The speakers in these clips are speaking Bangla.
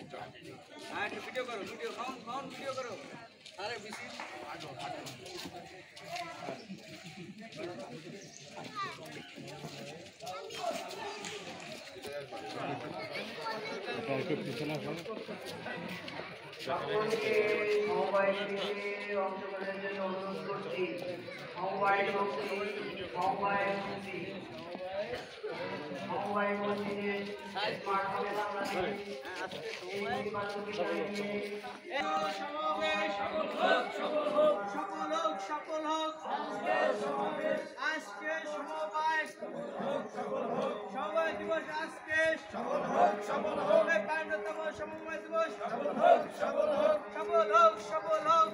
হ্যাঁ ভিডিও করো ভিডিও খাওন ভিডিও করো আরে বেশি সকলকে সমবায় শিবিরে অংশগ্রহণের জন্য অনুরোধ করছি। সমবায় মসজিদের স্মার্ট হবে বাংলাদেশ সফল হোক আজকে সমবায় দিবস আজকে সফল হোক ৫২তম সমবায় দিবস সফল হোক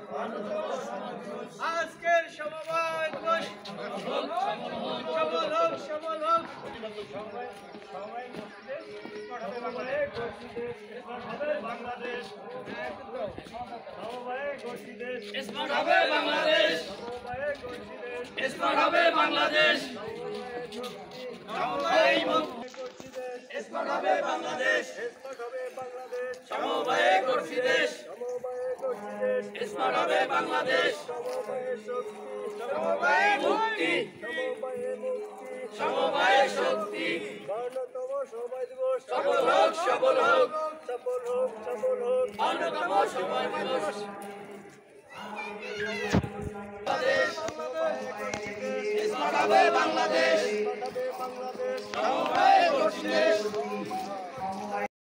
আজকের সমবায় দিবস সফল হোক বাংলাদেশ স্মার্ট হবে বাংলাদেশ স্মার্ট হবে বাংলাদেশ স্মার্ট হবে বাংলাদেশ সমবায়ে গড়ছি দেশ স্মার্ট হবে বাংলাদেশ সমবায়ে মুক্তি সমবায়ে শক্তি সফল হোক অন্যতম সমবায় দিবস স্মার্ট হবে বাংলাদেশ সমবায়ে গড়ছি দেশ